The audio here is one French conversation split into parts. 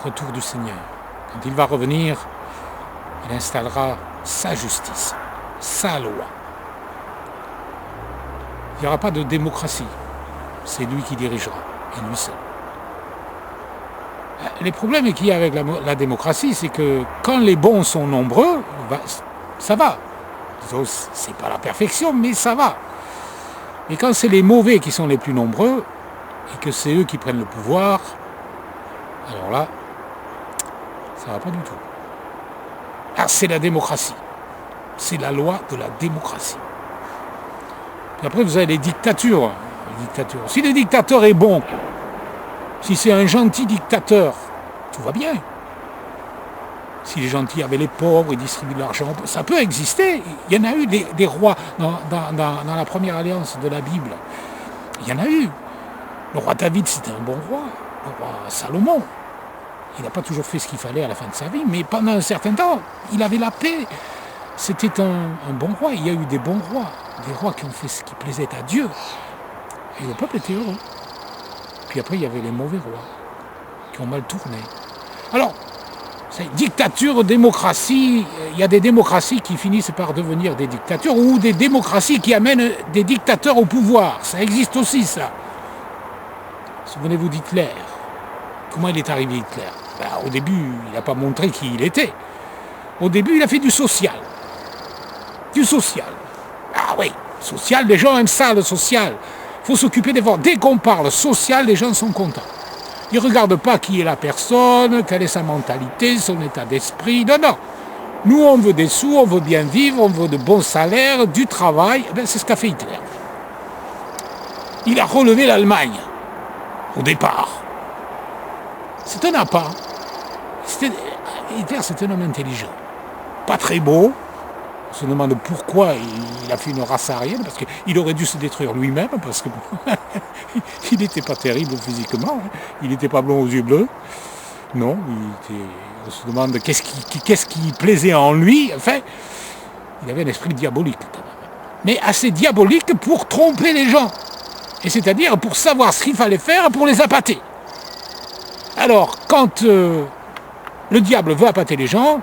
retour du Seigneur. Quand il va revenir, il installera sa justice, sa loi. Il n'y aura pas de démocratie. C'est lui qui dirigera, et lui seul. Les problèmes qu'il y a avec la démocratie, c'est que quand les bons sont nombreux, ça va. C'est pas la perfection, mais ça va. Et quand c'est les mauvais qui sont les plus nombreux, et que c'est eux qui prennent le pouvoir, alors là, ça va pas du tout. Ah, c'est la démocratie. C'est la loi de la démocratie. Puis après, vous avez les dictatures. Si le dictateur est bon, si c'est un gentil dictateur, tout va bien. Si les gentils avaient les pauvres, ils distribuent de l'argent, ça peut exister. Il y en a eu des rois dans la première alliance de la Bible. Il y en a eu. Le roi David, c'était un bon roi. Le roi Salomon, il n'a pas toujours fait ce qu'il fallait à la fin de sa vie, mais pendant un certain temps, il avait la paix. C'était un bon roi. Il y a eu des bons rois, des rois qui ont fait ce qui plaisait à Dieu. Et le peuple était heureux. Puis après, il y avait les mauvais rois qui ont mal tourné. Alors, c'est dictature, démocratie, il y a des démocraties qui finissent par devenir des dictatures ou des démocraties qui amènent des dictateurs au pouvoir. Ça existe aussi, ça. Souvenez-vous d'Hitler. Comment il est arrivé, Hitler? Au début, il n'a pas montré qui il était. Au début, il a fait du social. Du social. Ah oui, social, les gens aiment ça, le social. Il faut s'occuper des voix. Dès qu'on parle social, les gens sont contents. Ils ne regardent pas qui est la personne, quelle est sa mentalité, son état d'esprit. Non, non. Nous, on veut des sous, on veut bien vivre, on veut de bons salaires, du travail. C'est ce qu'a fait Hitler. Il a relevé l'Allemagne, au départ. C'est un appât. Hitler, c'est un homme intelligent. Pas très beau. On se demande pourquoi il a fait une race aryenne, parce qu'il aurait dû se détruire lui-même, parce que il n'était pas terrible physiquement, hein. Il n'était pas blond aux yeux bleus. Non, on se demande qu'est-ce qui plaisait en lui. Enfin, il avait un esprit diabolique, quand même. Mais assez diabolique pour tromper les gens. Et c'est-à-dire pour savoir ce qu'il fallait faire pour les appâter. Alors, quand le diable veut appâter les gens,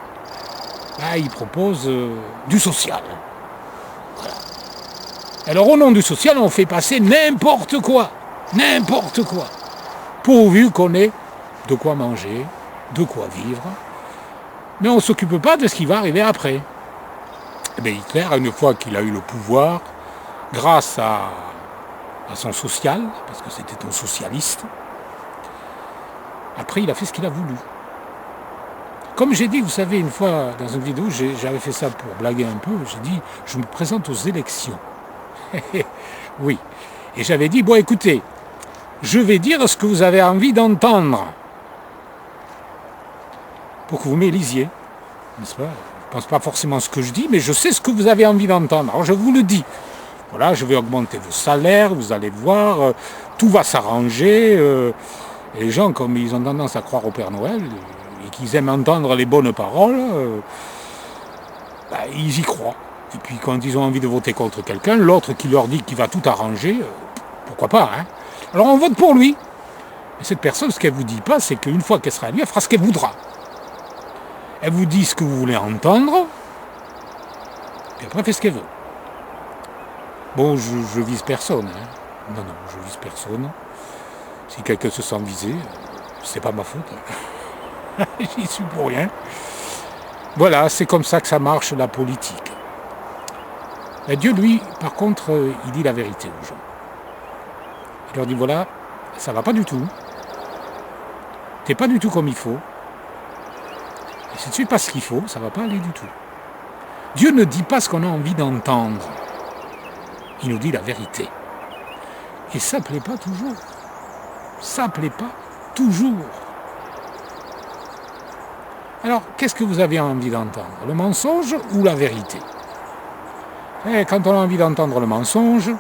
il propose du social. Voilà. Alors au nom du social, on fait passer n'importe quoi, pourvu qu'on ait de quoi manger, de quoi vivre, mais on ne s'occupe pas de ce qui va arriver après. Hitler, une fois qu'il a eu le pouvoir, grâce à son social, parce que c'était un socialiste, après il a fait ce qu'il a voulu. Comme j'ai dit, vous savez, une fois dans une vidéo, j'avais fait ça pour blaguer un peu, j'ai dit, je me présente aux élections. Oui. Et j'avais dit, bon écoutez, je vais dire ce que vous avez envie d'entendre. Pour que vous m'élisiez. N'est-ce pas? Je ne pense pas forcément ce que je dis, mais je sais ce que vous avez envie d'entendre. Alors je vous le dis. Voilà, je vais augmenter vos salaires, vous allez voir, tout va s'arranger. Et les gens, comme ils ont tendance à croire au Père Noël, et qu'ils aiment entendre les bonnes paroles, ils y croient. Et puis quand ils ont envie de voter contre quelqu'un, l'autre qui leur dit qu'il va tout arranger, pourquoi pas, hein? Alors on vote pour lui. Et cette personne, ce qu'elle ne vous dit pas, c'est qu'une fois qu'elle sera élue, elle fera ce qu'elle voudra. Elle vous dit ce que vous voulez entendre, et après elle fait ce qu'elle veut. Bon, je vise personne, hein. Non, je vise personne. Si quelqu'un se sent visé, c'est pas ma faute. J'y suis pour rien. Voilà, c'est comme ça que ça marche, la politique. Et Dieu, lui, par contre, il dit la vérité aux gens. Il leur dit, voilà, ça va pas du tout. T'es pas du tout comme il faut. Et si tu fais pas ce qu'il faut, ça va pas aller du tout. Dieu ne dit pas ce qu'on a envie d'entendre. Il nous dit la vérité. Et ça plaît pas toujours. Ça plaît pas toujours. Alors, qu'est-ce que vous avez envie d'entendre? Le mensonge ou la vérité? Quand on a envie d'entendre le mensonge,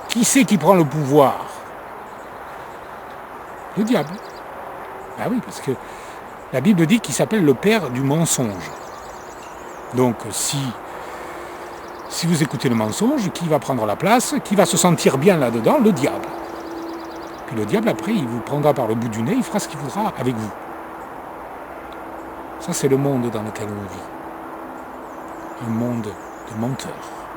qui c'est qui prend le pouvoir? Le diable. Ah oui, parce que la Bible dit qu'il s'appelle le père du mensonge. Donc, si vous écoutez le mensonge, qui va prendre la place? Qui va se sentir bien là-dedans? Le diable. Puis le diable, après, il vous prendra par le bout du nez, il fera ce qu'il voudra avec vous. Ça, c'est le monde dans lequel on vit. Un monde de menteurs.